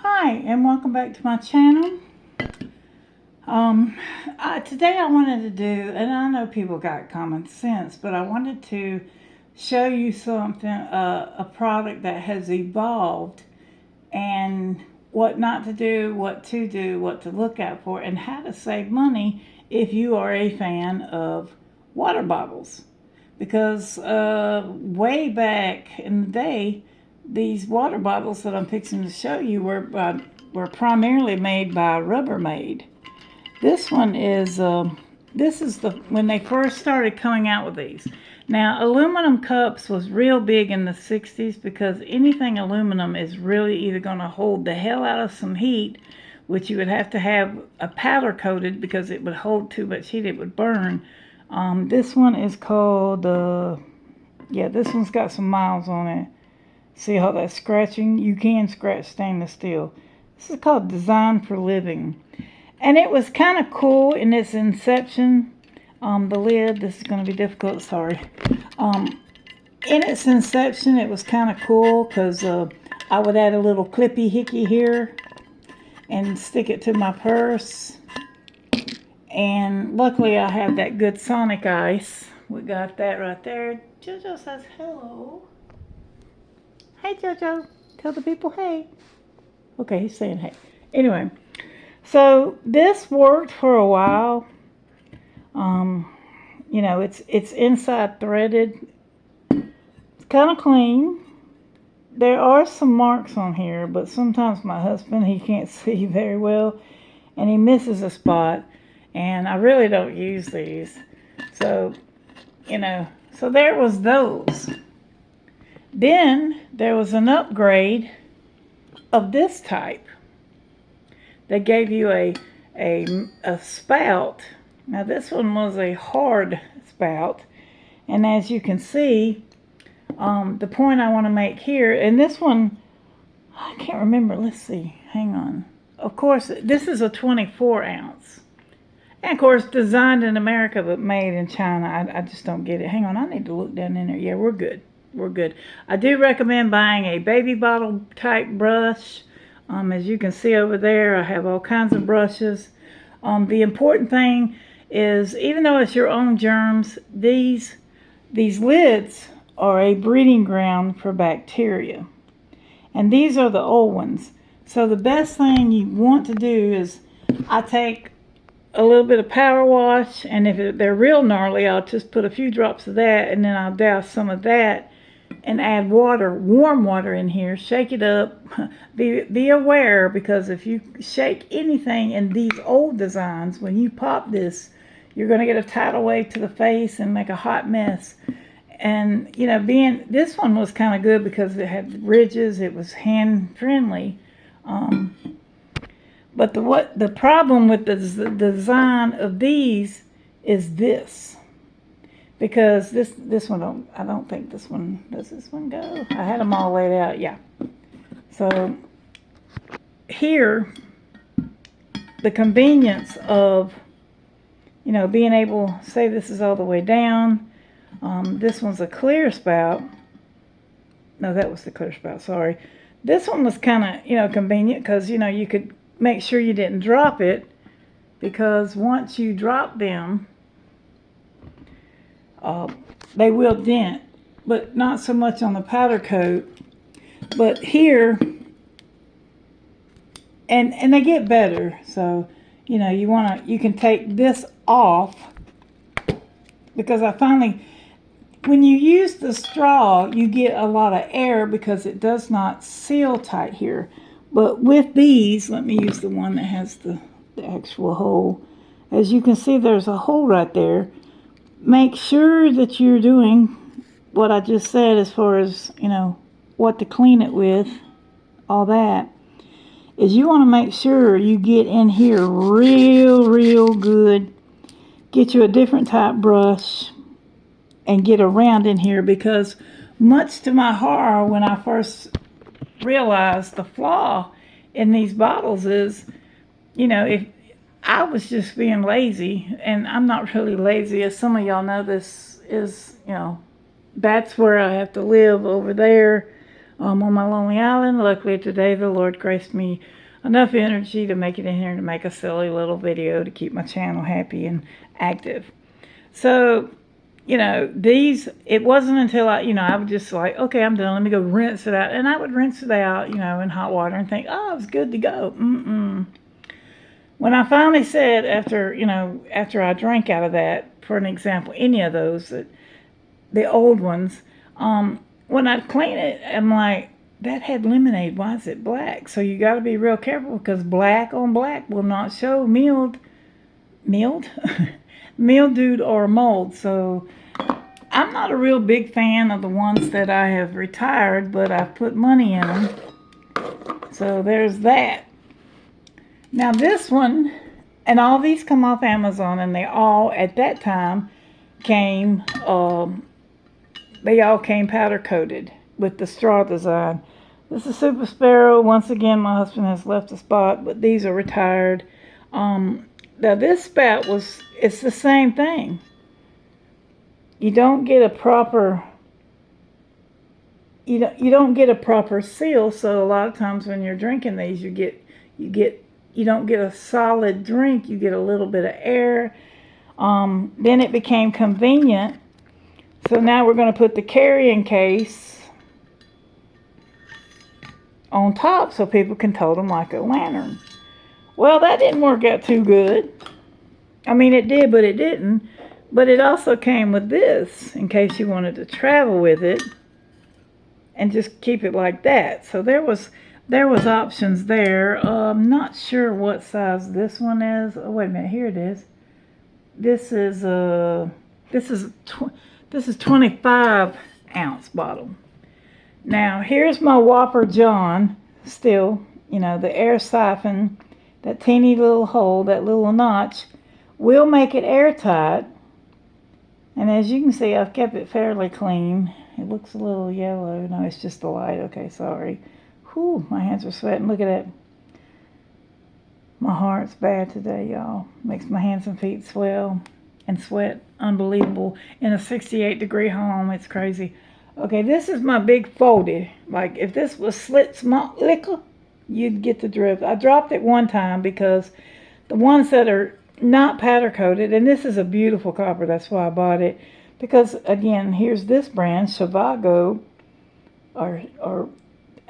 Hi, and welcome back to my channel. Today I wanted to do, and I know people got common sense, but I wanted to show you something, a product that has evolved, and what not to do, what to look out for, and how to save money if you are a fan of water bottles. Because way back in the day, these water bottles that I'm fixing to show you were primarily made by Rubbermaid. This one is when they first started coming out with these. Now, aluminum cups was real big in the 60s because anything aluminum is really either going to hold the hell out of some heat, which you would have to have a powder coated because it would hold too much heat, it would burn. This one is called, this one's got some miles on it. See how that's scratching? You can scratch stainless steel. This is called Design for Living. And it was kind of cool in its inception. The lid, this is going to be difficult, sorry. In its inception, it was kind of cool because I would add a little clippy hickey here and stick it to my purse. And luckily I have that good Sonic ice. We got that right there. Jojo says hello. Hey Jojo, tell the people hey. Okay, he's saying hey. Anyway, so this worked for a while. You know, it's inside threaded. It's kind of clean. There are some marks on here, but sometimes my husband, he can't see very well, and he misses a spot. And I really don't use these. So, you know, so there was those. Then there was an upgrade of this type. They gave you a spout. Now this one was a hard spout. And as you can see, the point I want to make here, and this one, I can't remember, let's see, hang on. Of course, this is a 24 ounce. And of course, designed in America, but made in China. I just don't get it. Hang on, I need to look down in there. Yeah, we're good. We're good. I do recommend buying a baby bottle type brush. As you can see over there, I have all kinds of brushes. The important thing is, even though it's your own germs, these lids are a breeding ground for bacteria. And these are the old ones. So the best thing you want to do is, I take a little bit of power wash, and if they're real gnarly, I'll just put a few drops of that, and then I'll douse some of that and add water, warm water in here, shake it up. Be aware, because if you shake anything in these old designs, when you pop this, you're going to get a tidal wave to the face and make a hot mess. And, you know, this one was kind of good because it had ridges, it was hand friendly. But the problem with the design of these is this. Because this one, I don't think this one, does this one go? I had them all laid out, yeah. So here, the convenience of, you know, being able, say this is all the way down. This one's a clear spout. No, that was the clear spout, sorry. This one was kind of, you know, convenient because, you know, you could make sure you didn't drop it, because once you drop them, they will dent, but not so much on the powder coat. But here, and they get better. So, you know, you can take this off, because when you use the straw, you get a lot of air because it does not seal tight here. But with these, let me use the one that has the actual hole. As you can see, there's a hole right there. Make sure that you're doing what I just said as far as, you know, what to clean it with, all that, is you want to make sure you get in here real good. Get you a different type brush and get around in here, because much to my horror, when I first realized the flaw in these bottles is, you know, if I was just being lazy, and I'm not really lazy, as some of y'all know, this is, you know, that's where I have to live over there. on my lonely island. Luckily today the Lord graced me enough energy to make it in here to make a silly little video to keep my channel happy and active. So, you know, these, it wasn't until I would just like, okay, I'm done, let me go rinse it out. And I would rinse it out, in hot water and think, oh, it's good to go. When I finally said, after I drank out of that, for an example, any of those, the old ones, when I'd clean it, I'm like, that had lemonade. Why is it black? So you got to be real careful, because black on black will not show mildewed or mold. So I'm not a real big fan of the ones that I have retired, but I've put money in them. So there's that. Now this one, and all these come off Amazon, and they all at that time came powder coated with the straw design. This is Super Sparrow. Once again, my husband has left the spot, but these are retired. Now this spout it's the same thing. You don't get a proper, you don't get a proper seal. So a lot of times when you're drinking these, you don't get a solid drink. You get a little bit of air. Then it became convenient. So now we're going to put the carrying case on top so people can tote them like a lantern. Well, that didn't work out too good. I mean, it did, but it didn't. But it also came with this, in case you wanted to travel with it and just keep it like that. So there was options there. I'm not sure what size this one is. Oh, wait a minute. Here it is. This is 25 ounce bottle. Now here's my Whopper John. Still, the air siphon, that teeny little hole, that little notch, will make it airtight. And as you can see, I've kept it fairly clean. It looks a little yellow. No, it's just the light. Okay, sorry. Whew, my hands are sweating. Look at that. My heart's bad today, y'all. Makes my hands and feet swell and sweat. Unbelievable. In a 68-degree home, it's crazy. Okay, this is my big folded. Like, if this was slit small liquor, you'd get the drift. I dropped it one time because the ones that are not powder coated, and this is a beautiful copper, that's why I bought it, because again, here's this brand, Shivago, or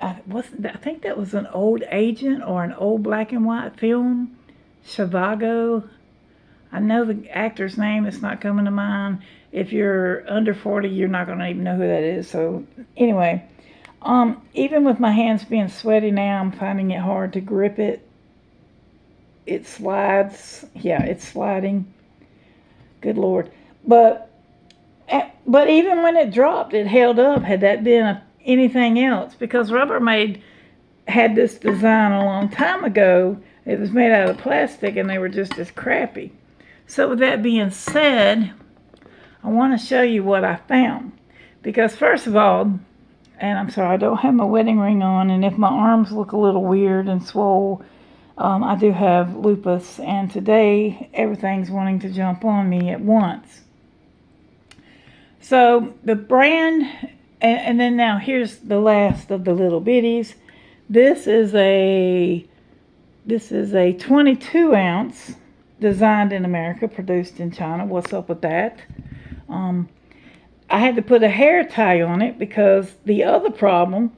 I think that was an old Agent or an old black and white film. Shivago. I know the actor's name, it's not coming to mind. If you're under 40, you're not going to even know who that is. So anyway, even with my hands being sweaty now, I'm finding it hard to grip it. It slides. Yeah, it's sliding. Good Lord. But even when it dropped, it held up. Had that been anything else, because Rubbermaid had this design a long time ago. It was made out of plastic, and they were just as crappy. So with that being said, I want to show you what I found. Because first of all, and I'm sorry, I don't have my wedding ring on, and if my arms look a little weird and swole, I do have lupus, and today everything's wanting to jump on me at once. So the brand, and then now here's the last of the little bitties. This is a 22 ounce, designed in America, produced in China. What's up with that? I had to put a hair tie on it, because the other problem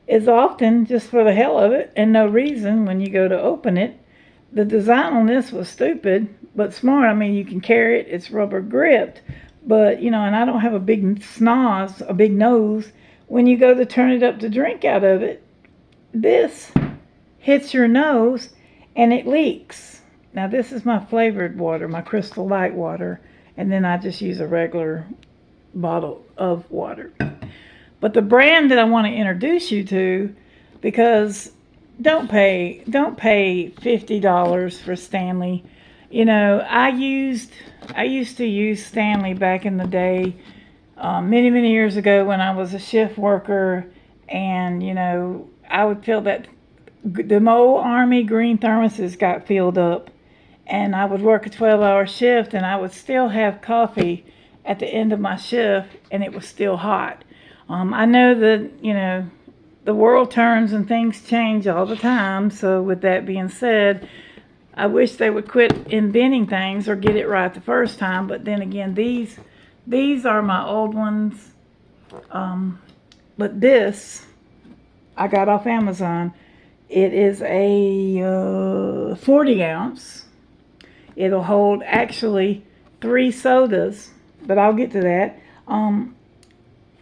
is often, just for the hell of it and no reason, when you go to open it, the design on this was stupid but smart. I mean, you can carry it, it's rubber gripped, but and I don't have a big a big nose. When you go to turn it up to drink out of it, this hits your nose and it leaks. Now this is my flavored water, my Crystal Light water, and then I just use a regular bottle of water. But the brand that I want to introduce you to, because don't pay $50 for Stanley. I used to use Stanley back in the day, many years ago, when I was a shift worker, and I would feel that the old Army green thermoses got filled up, and I would work a 12-hour shift, and I would still have coffee at the end of my shift, and it was still hot. I know that the world turns and things change all the time. So with that being said, I wish they would quit inventing things or get it right the first time. But then again, these are my old ones. But this I got off Amazon. It is a 40 ounce. It'll hold actually 3 sodas, but I'll get to that.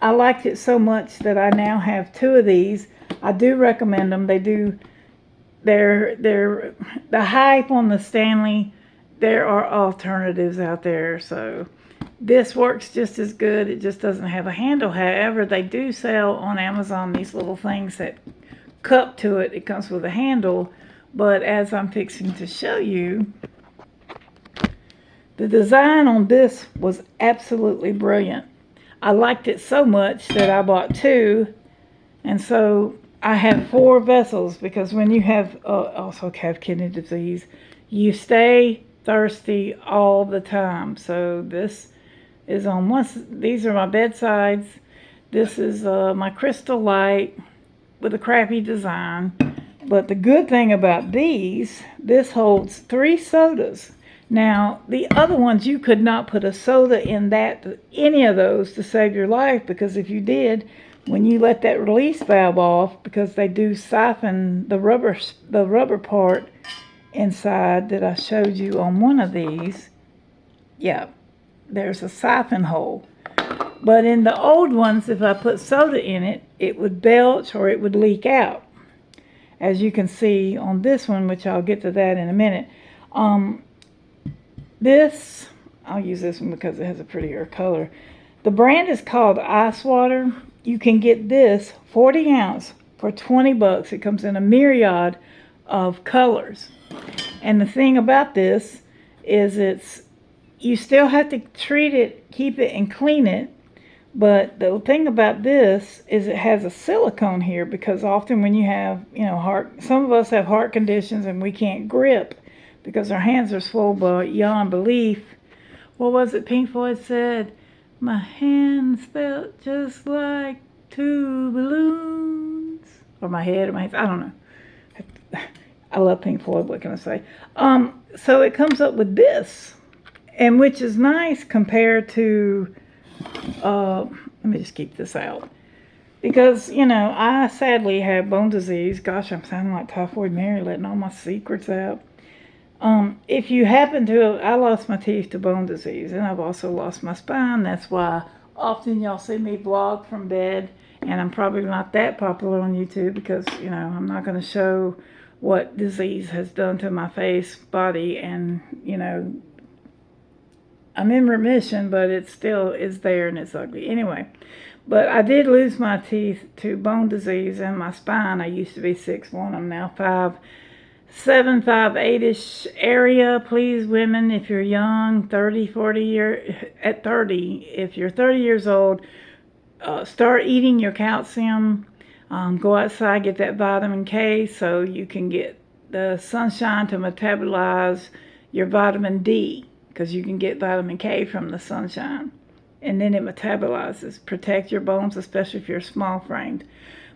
I liked it so much that I now have 2 of these. I do recommend them. They're the hype on the Stanley. There are alternatives out there, so this works just as good. It just doesn't have a handle. However, they do sell on Amazon these little things that cup to it. It comes with a handle, but as I'm fixing to show you, the design on this was absolutely brilliant. I liked it so much that I bought 2, and so I have 4 vessels, because when you also have kidney disease, you stay thirsty all the time. So this is on one. These are my bedsides. This is my Crystal Light with a crappy design. But the good thing about this holds 3 sodas. Now, the other ones, you could not put a soda in any of those to save your life, because if you did, when you let that release valve off, because they do siphon the rubber part inside that I showed you on one of these, yeah, there's a siphon hole. But in the old ones, if I put soda in it, it would belch or it would leak out. As you can see on this one, which I'll get to that in a minute. I'll use this one because it has a prettier color. The brand is called Ice Water. You can get this 40 ounce for $20. It comes in a myriad of colors. And the thing about this is you still have to treat it, keep it, and clean it. But the thing about this is it has a silicone here, because often when you have, some of us have heart conditions and we can't grip because our hands are swollen beyond belief. What was it Pink Floyd said? My hands felt just like 2 balloons. Or my head or my hands, I don't know. I love Pink Floyd, what can I say? So it comes up with this, and which is nice compared to, let me just keep this out. Because, I sadly have bone disease. Gosh, I'm sounding like Typhoid Mary, letting all my secrets out. If you happen to, I lost my teeth to bone disease, and I've also lost my spine. That's why often y'all see me vlog from bed, and I'm probably not that popular on YouTube because, I'm not going to show what disease has done to my face, body, and, I'm in remission, but it still is there and it's ugly. Anyway, but I did lose my teeth to bone disease and my spine. I used to be 6'1". I'm now 5'7", 5'8"-ish area. Please, women, if you're young, 30, 40 years, at 30, if you're 30 years old, start eating your calcium. Go outside, get that vitamin K so you can get the sunshine to metabolize your vitamin D, because you can get vitamin K from the sunshine, and then it metabolizes. Protect your bones, especially if you're small framed.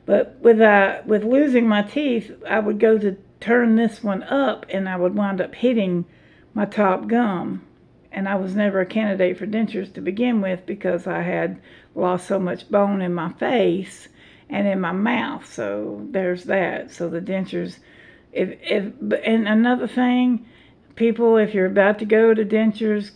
But with losing my teeth, I would go to turn this one up, and I would wind up hitting my top gum. And I was never a candidate for dentures to begin with, because I had lost so much bone in my face and in my mouth. So there's that. So the dentures, and another thing, people, if you're about to go to dentures,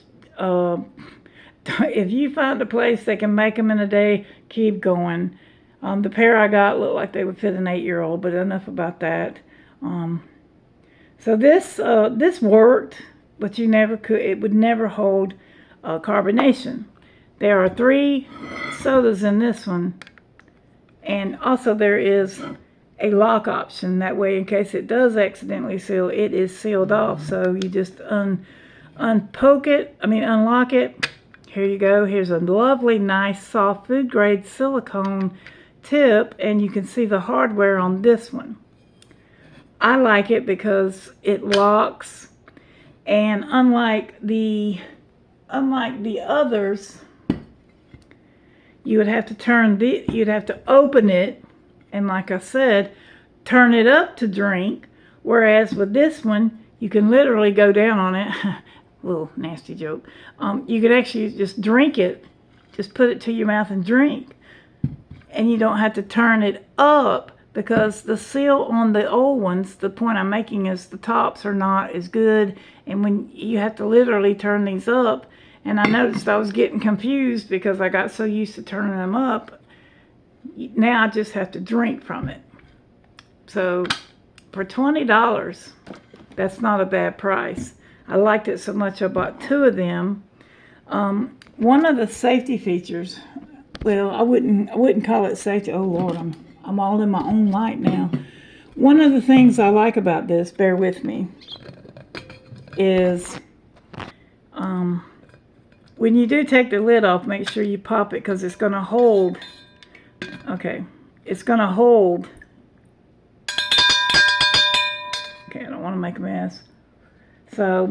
if you find a place that can make them in a day, keep going. The pair I got looked like they would fit an 8-year-old, but enough about that. So this worked, but it would never hold carbonation. There are 3 sodas in this one, and also there is a lock option. That way, in case it does accidentally seal, it is sealed off. So you just unlock it. Here you go. Here's a lovely, nice, soft food grade silicone tip, and you can see the hardware on this one. I like it because it locks, and unlike the others, you'd have to open it And like I said, turn it up to drink. Whereas with this one, you can literally go down on it. Little nasty joke. You could actually just drink it. Just put it to your mouth and drink. And you don't have to turn it up, because the seal on the old ones, the point I'm making is the tops are not as good. And when you have to literally turn these up, and I noticed I was getting confused because I got so used to turning them up. Now I just have to drink from it. So for $20, that's not a bad price. I liked it so much I bought 2 of them. One of the safety features, well, I wouldn't call it safety. Oh Lord, I'm all in my own light now. One of the things I like about this, bear with me, is when you do take the lid off, make sure you pop it, because it's going to hold. Okay, it's going to hold. Okay, I don't want to make a mess. So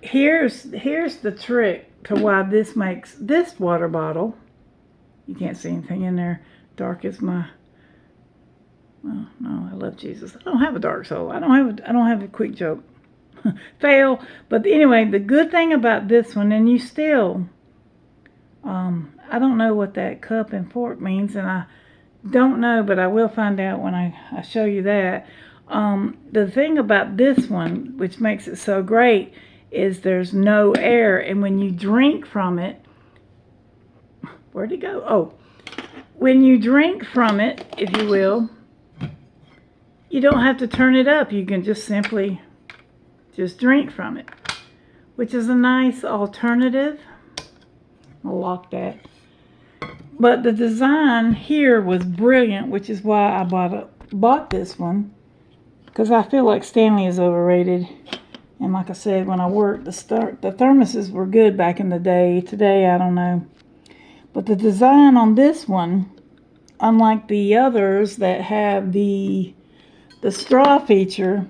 here's the trick to why this makes this water bottle. You can't see anything in there. Dark as my. Oh no, I love Jesus. I don't have a dark soul. I don't have a quick joke. Fail. But anyway, the good thing about this one, and you still, I don't know what that cup and fork means, and I don't know, but I will find out when I show you that. The thing about this one, which makes it so great, is there's no air, and when you drink from it, where'd it go? Oh, when you drink from it, if you will, you don't have to turn it up. You can just simply just drink from it, which is a nice alternative. I'll lock that. But the design here was brilliant, which is why I bought this one, because I feel like Stanley is overrated. And like I said, when I worked, the thermoses were good back in the day. Today, I don't know. But the design on this one, unlike the others that have the straw feature,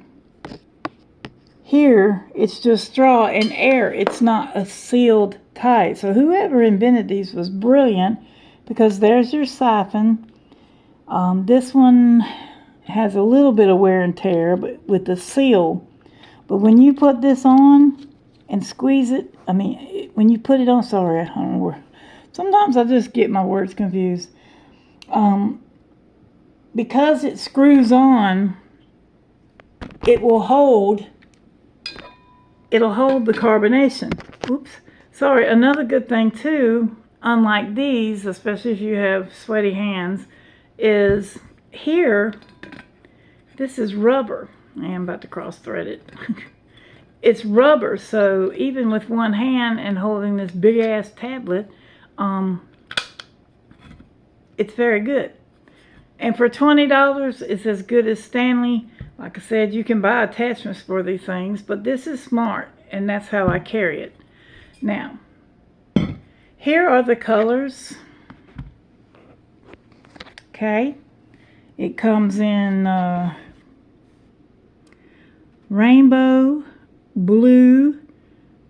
here it's just straw and air. It's not a sealed tight. So whoever invented these was brilliant, because there's your siphon. This one has a little bit of wear and tear, but with the seal. But when you put this on and squeeze it, I mean, when you put it on, sorry, I don't know where. Sometimes I just get my words confused. Because it screws on, it will hold. It'll hold the carbonation. Oops. Sorry, another good thing too, unlike these, especially if you have sweaty hands, is here, this is rubber. I am about to cross-thread it. It's rubber, so even with one hand and holding this big-ass tablet, it's very good. And for $20, it's as good as Stanley. Like I said, you can buy attachments for these things, but this is smart, and that's how I carry it. Now, here are the colors. Okay. It comes in rainbow, blue,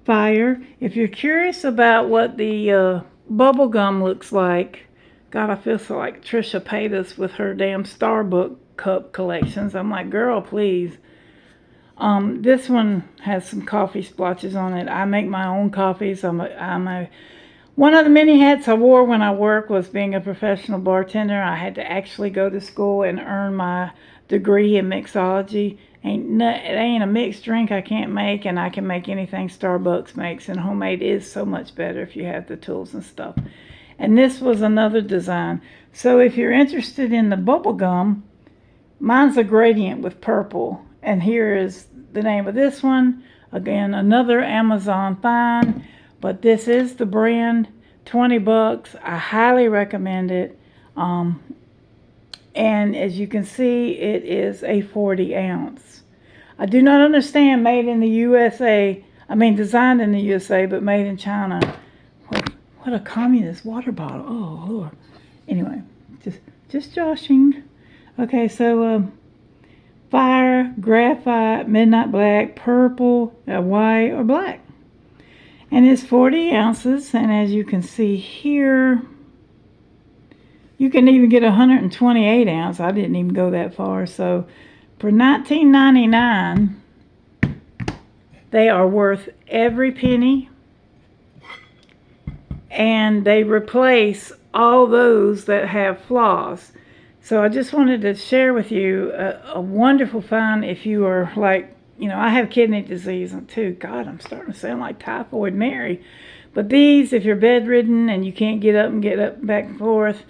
fire. If you're curious about what the bubble gum looks like, God, I feel so like Trisha Paytas with her damn Starbucks cup collections. I'm like, girl, please. This one has some coffee splotches on it. I make my own coffees. One of the many hats I wore when I worked was being a professional bartender. I had to actually go to school and earn my degree in mixology. It ain't a mixed drink I can't make, and I can make anything Starbucks makes, and homemade is so much better if you have the tools and stuff. And this was another design. So if you're interested in the bubble gum, mine's a gradient with purple, and here is the name of this one. Again, another Amazon find, but this is the brand, $20. I highly recommend it. And as you can see, it is a 40 ounce. I do not understand made in the USA. I mean, designed in the USA, but made in China. What a communist water bottle. Oh, Lord. Anyway, just joshing. Okay, so fire, graphite, midnight black, purple, white, or black. And it's 40 ounces. And as you can see here, You can even get 128 ounce. I didn't even go that far. So for $19.99, they are worth every penny. And they replace all those that have flaws. So I just wanted to share with you a wonderful find if you are like, you know, I have kidney disease too. God, I'm starting to sound like Typhoid Mary. But these, if you're bedridden and you can't get up and get up back and forth,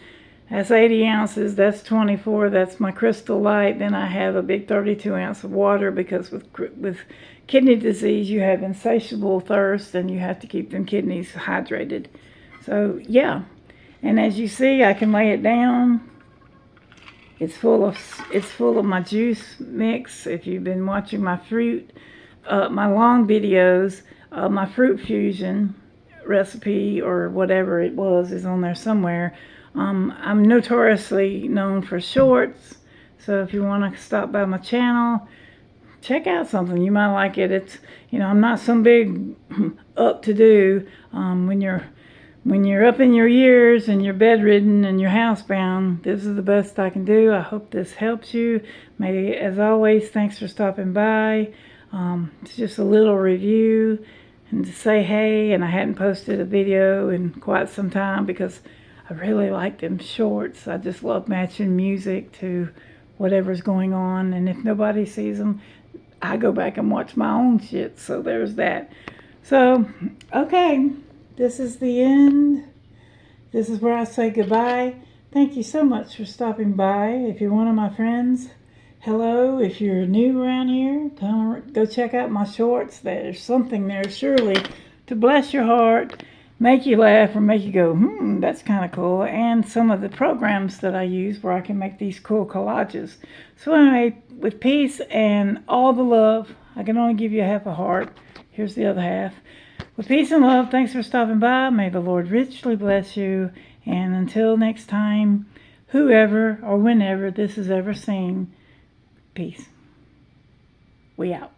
that's 80 ounces. That's 24. That's my Crystal Light. Then I have a big 32 ounce of water because with kidney disease, you have insatiable thirst and you have to keep them kidneys hydrated. So yeah, and as you see, I can lay it down. It's full of my juice mix. If you've been watching my my long videos, my fruit fusion recipe or whatever it was is on there somewhere. I'm notoriously known for shorts, so if you want to stop by my channel, check out something. You might like it. It's, you know, I'm not some big up to do. When you're up in your years and you're bedridden and you're housebound, this is the best I can do. I hope this helps you. As always, thanks for stopping by. It's just a little review and to say hey, and I hadn't posted a video in quite some time because I really like them shorts. I just love matching music to whatever's going on, and if nobody sees them, I go back and watch my own shit. So there's that. So, okay. This is the end. This is where I say goodbye. Thank you so much for stopping by. If you're one of my friends, hello. If you're new around here, go check out my shorts. There's something there surely to bless your heart, make you laugh, or make you go, that's kind of cool. And some of the programs that I use where I can make these cool collages. So anyway, with peace and all the love, I can only give you half a heart. Here's the other half. With peace and love, thanks for stopping by. May the Lord richly bless you. And until next time, whoever or whenever this is ever seen, peace. We out.